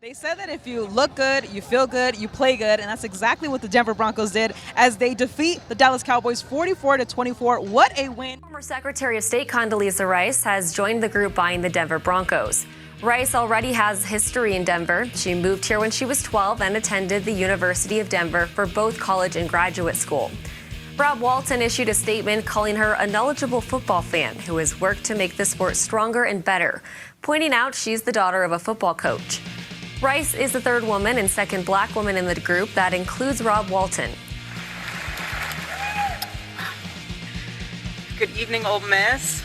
They said that if you look good, you feel good, you play good, and that's exactly what the Denver Broncos did as they defeat the Dallas Cowboys 44-24. What a win. Former Secretary of State Condoleezza Rice has joined the group buying the Denver Broncos. Rice already has history in Denver. She moved here when she was 12 and attended the University of Denver for both college and graduate school. Rob Walton issued a statement calling her a knowledgeable football fan who has worked to make the sport stronger and better, pointing out she's the daughter of a football coach. Rice is the third woman and second black woman in the group. That includes Rob Walton. Good evening, Ole Miss.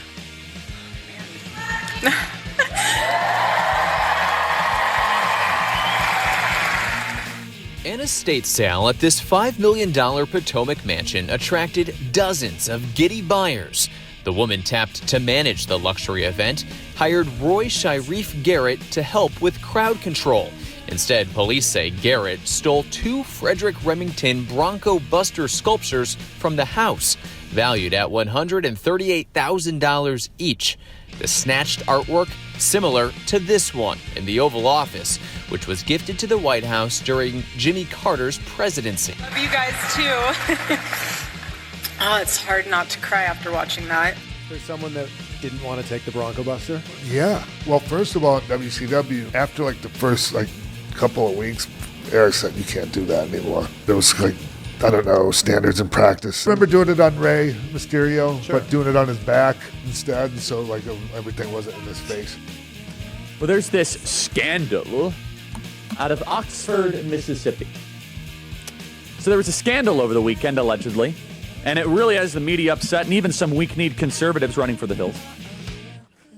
An estate sale at this $5 million Potomac mansion attracted dozens of giddy buyers. The woman tapped to manage the luxury event hired Roy Shiref Garrett to help with crowd control. Instead, police say Garrett stole 2 Frederick Remington Bronco Buster sculptures from the house, valued at $138,000 each. The snatched artwork similar to this one in the Oval Office, which was gifted to the White House during Jimmy Carter's presidency. Love you guys too. Oh, it's hard not to cry after watching that. There's someone that didn't want to take the Bronco Buster? Yeah. Well, first of all, WCW, after like the first couple of weeks, Eric said, you can't do that anymore. There was standards in practice. I remember doing it on Rey Mysterio, sure, but doing it on his back instead, so everything wasn't in his face. Well, there's this scandal out of Oxford, Mississippi. So there was a scandal over the weekend, allegedly, and it really has the media upset and even some weak-kneed conservatives running for the hills.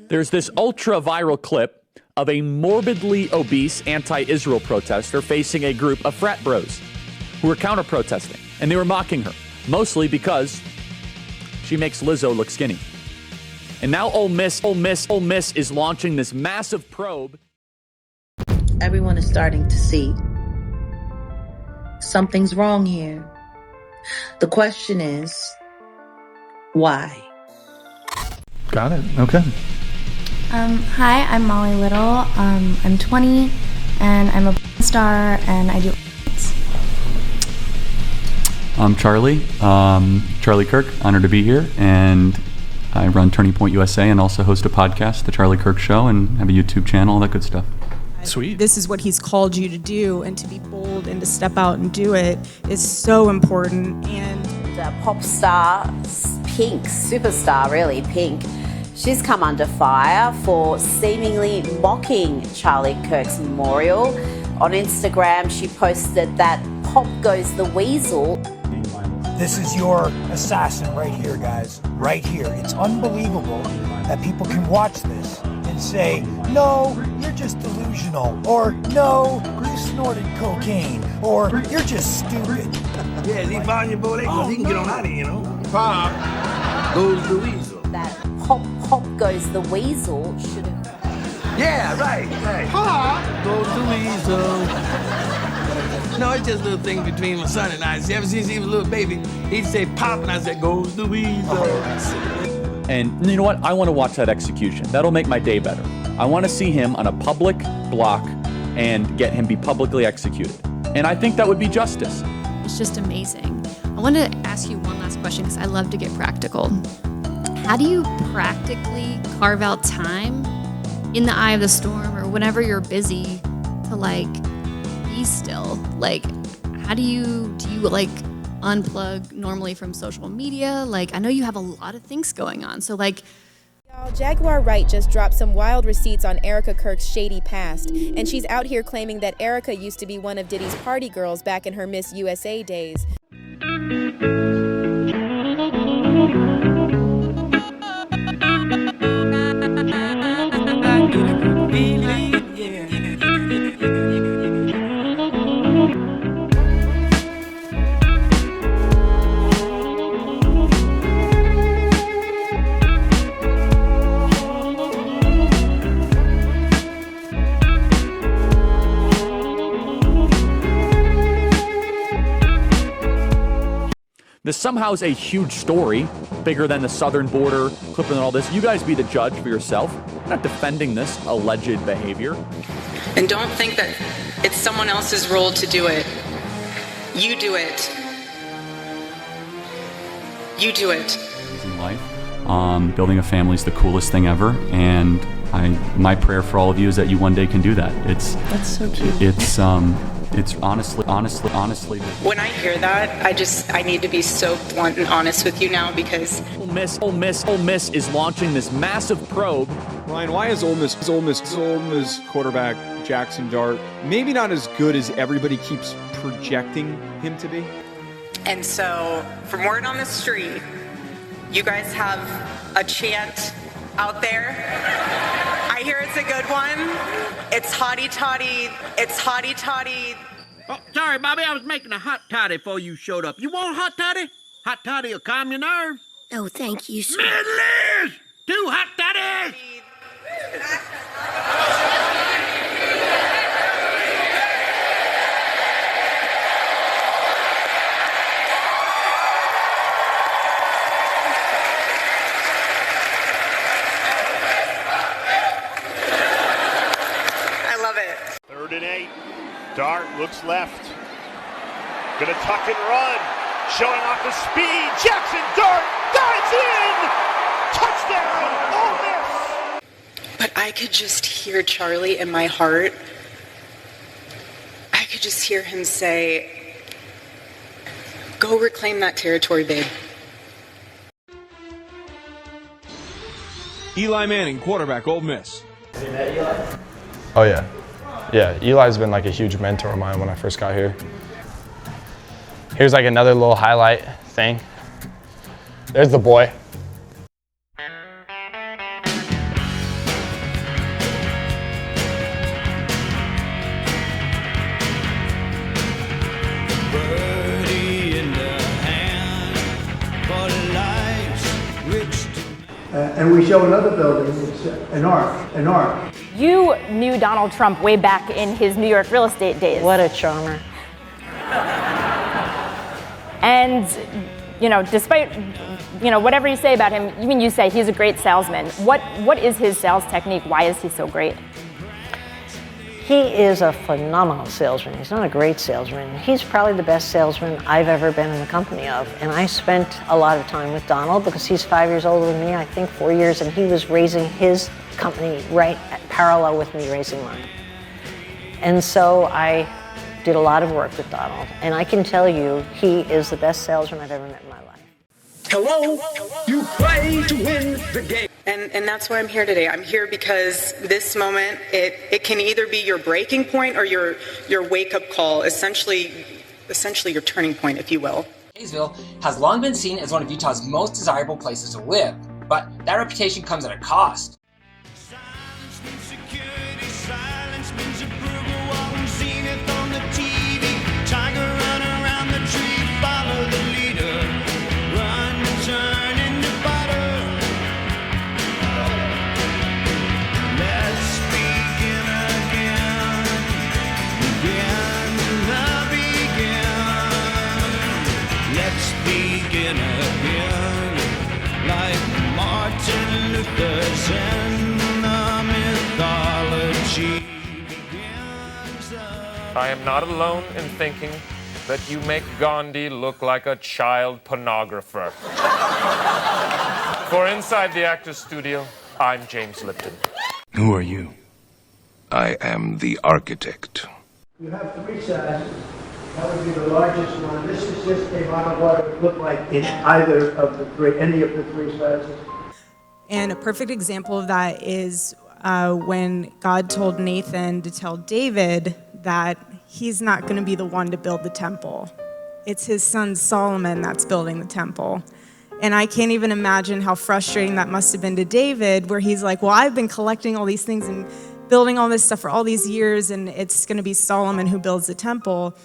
There's this ultra-viral clip of a morbidly obese anti-Israel protester facing a group of frat bros who were counter-protesting, and they were mocking her, mostly because she makes Lizzo look skinny. And now Ole Miss is launching this massive probe. Everyone is starting to see something's wrong here. The question is, why? Got it. Okay. Hi, I'm Molly Little. I'm 20, and I'm a star, and I do. I'm Charlie. Charlie Kirk. Honored to be here, and I run Turning Point USA and also host a podcast, The Charlie Kirk Show, and have a YouTube channel, all that good stuff. Sweet. This is what he's called you to do, and to be bold and to step out and do it is so important. And the pop star Pink, superstar really, Pink, she's come under fire for seemingly mocking Charlie Kirk's memorial. On Instagram, she posted that Pop Goes the Weasel. This is your assassin right here, guys. Right here. It's unbelievable that people can watch this and say, no, you're just delusional, or no, you snorted cocaine, or you're just stupid. Yeah, he found your boy, he can get on out of here, you know. Pop Goes the Weasel. That Pop Goes the Weasel should have... Yeah, right. Pop Goes the Weasel. No, it's just a little thing between my son and I. See, ever since he was a little baby, he'd say Pop, and I said, Goes the Weasel. And you know what? I want to watch that execution. That'll make my day better. I want to see him on a public block and get him be publicly executed. And I think that would be justice. It's just amazing. I want to ask you one last question because I love to get practical. How do you practically carve out time in the eye of the storm or whenever you're busy to be still? How do you unplug normally from social media? I know you have a lot of things going on. So Y'all, Jaguar Wright just dropped some wild receipts on Erika Kirk's shady past, and she's out here claiming that Erika used to be one of Diddy's party girls back in her Miss USA days. This somehow is a huge story, bigger than the southern border, clipping and all this. You guys be the judge for yourself. I'm not defending this alleged behavior. And don't think that it's someone else's role to do it. You do it. You do it. In life, building a family is the coolest thing ever, and my prayer for all of you is that you one day can do that. That's so cute. It's honestly. When I hear that, I need to be so blunt and honest with you now because Ole Miss is launching this massive probe. Ryan, why is Ole Miss quarterback Jackson Dart maybe not as good as everybody keeps projecting him to be? And so, from word on the street, you guys have a chant out there. I hear it's a good one. It's hotty toddy. It's hotty toddy. Oh, sorry, Bobby. I was making a hot toddy before you showed up. You want a hot toddy? Hot toddy will calm your nerves. Oh, thank you, sir. Liz! 2 hot toddies! I love it. 3rd and 8. Dart looks left. Gonna tuck and run. Showing off the speed. Jackson Dart dives in! Touchdown, Ole Miss! But I could just hear Charlie in my heart. I could just hear him say, "Go reclaim that territory, babe." Eli Manning, quarterback, Ole Miss. Oh yeah. Yeah, Eli's been like a huge mentor of mine when I first got here. Here's like another little highlight thing. There's the boy. And we show another building, it's an ark. You knew Donald Trump way back in his New York real estate days. What a charmer. And, despite, whatever you say about him, even you say he's a great salesman. What is his sales technique? Why is he so great? He is a phenomenal salesman. He's not a great salesman. He's probably the best salesman I've ever been in the company of. And I spent a lot of time with Donald because he's 5 years older than me, I think 4 years, and he was raising his company right parallel with me raising mine. And so I did a lot of work with Donald. And I can tell you, he is the best salesman I've ever met in my life. Hello, you play to win the game. And that's why I'm here today. I'm here because this moment, it can either be your breaking point or your wake-up call, essentially your turning point, if you will. Hayesville has long been seen as one of Utah's most desirable places to live, but that reputation comes at a cost. I am not alone in thinking that you make Gandhi look like a child pornographer. For inside the actor's studio, I'm James Lipton. Who are you? I am the architect. You have 3 sizes. That would be the largest one. This is just a model of what it would look like in either of the 3, any of the 3 sizes. And a perfect example of that is when God told Nathan to tell David that he's not going to be the one to build the temple. It's his son Solomon that's building the temple. And I can't even imagine how frustrating that must have been to David, where he's like, well, I've been collecting all these things and building all this stuff for all these years, and it's going to be Solomon who builds the temple.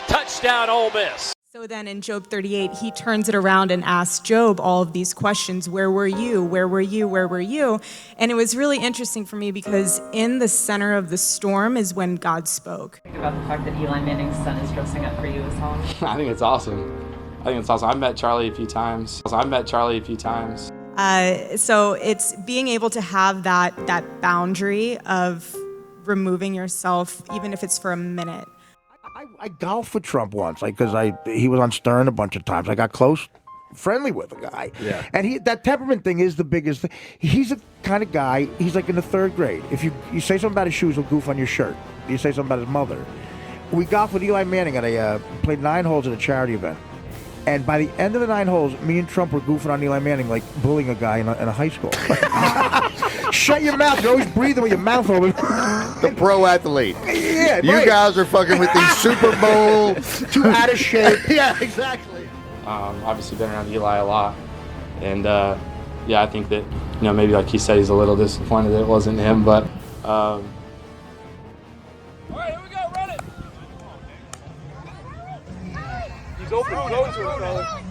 Touchdown, Ole Miss. So then in Job 38, he turns it around and asks Job all of these questions. Where were you? Where were you? Where were you? And it was really interesting for me because in the center of the storm is when God spoke. Think about the fact that Eli Manning's son is dressing up for you as well. I think it's awesome. I've met Charlie a few times. So it's being able to have that boundary of removing yourself, even if it's for a minute. I golfed with Trump once, because he was on Stern a bunch of times. I got close, friendly with the guy. Yeah. And that temperament thing is the biggest thing. He's the kind of guy, he's like in the third grade. If you say something about his shoes, he'll goof on your shirt. You say something about his mother. We golfed with Eli Manning played 9 holes at a charity event. And by the end of the 9 holes, me and Trump were goofing on Eli Manning, like bullying a guy in a high school. Shut your mouth. You're always breathing with your mouth open. The pro athlete. Yeah, you right. guys are fucking with these Super Bowl. Too out of shape. Yeah, exactly. Obviously been around Eli a lot. And I think that, maybe like he said, he's a little disappointed that it wasn't him, but All right, here we go, run it. He's open, close to him, fella.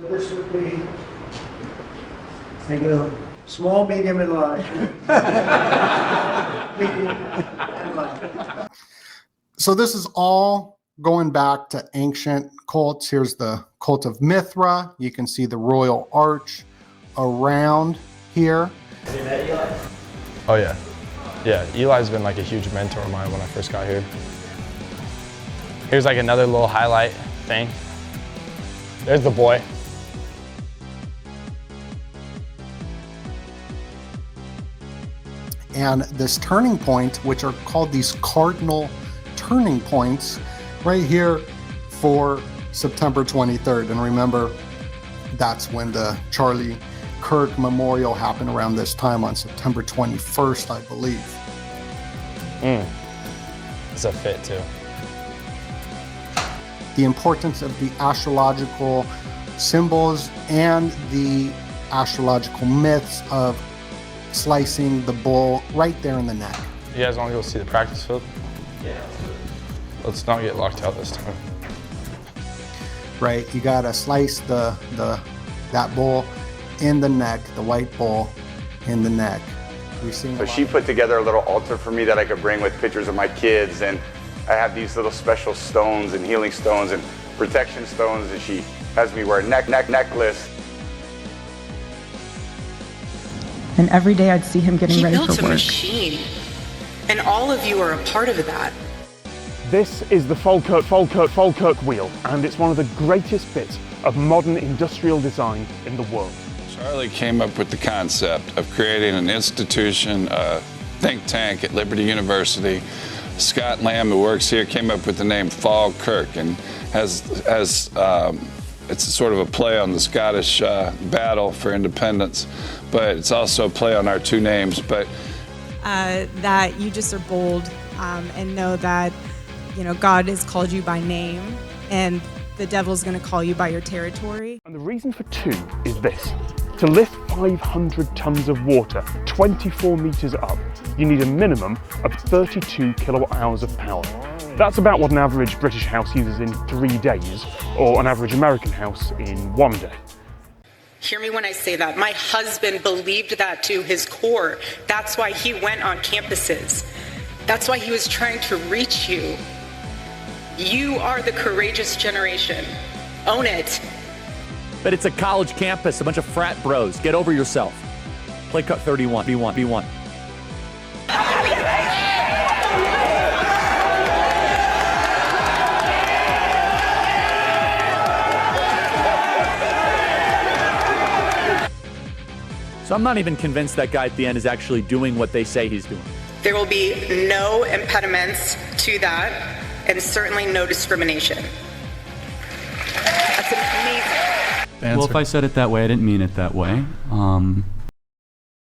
This would be, small, medium, and large. Medium and large. So this is all going back to ancient cults. Here's the cult of Mithra. You can see the royal arch around here. Oh yeah. Yeah, Eli's been like a huge mentor of mine when I first got here. Here's like another little highlight thing. There's the boy. And this turning point, which are called these cardinal turning points, right here for September 23rd. And remember, that's when the Charlie Kirk Memorial happened around this time on September 21st, I believe. It's a fit too. The importance of the astrological symbols and the astrological myths of slicing the bull right there in the neck. You guys want to go see the practice field? Yeah. Let's not get locked out this time. Right, you gotta slice that bull in the neck, the white bull in the neck. So she put together a little altar for me that I could bring with pictures of my kids, and I have these little special stones and healing stones and protection stones, and she has me wear a necklace. And every day I'd see him getting ready for He built a work. machine, and all of you are a part of that. This is the Falkirk wheel, and it's one of the greatest bits of modern industrial design in the world. Charlie came up with the concept of creating an institution, a think tank at Liberty University. Scott Lamb, who works here, came up with the name Falkirk, and it's sort of a play on the Scottish battle for independence, but it's also a play on our two names. But that you just are bold and know that God has called you by name, and the devil's going to call you by your territory. And the reason for two is this. To lift 500 tons of water 24 meters up, you need a minimum of 32 kilowatt hours of power. That's about what an average British house uses in 3 days, or an average American house in 1 day. Hear me when I say that. My husband believed that to his core. That's why he went on campuses. That's why he was trying to reach you. You are the courageous generation. Own it. But it's a college campus, a bunch of frat bros. Get over yourself. Play cut 31, B1. So I'm not even convinced that guy at the end is actually doing what they say he's doing. There will be no impediments to that, and certainly no discrimination. That's amazing. Well, if I said it that way, I didn't mean it that way.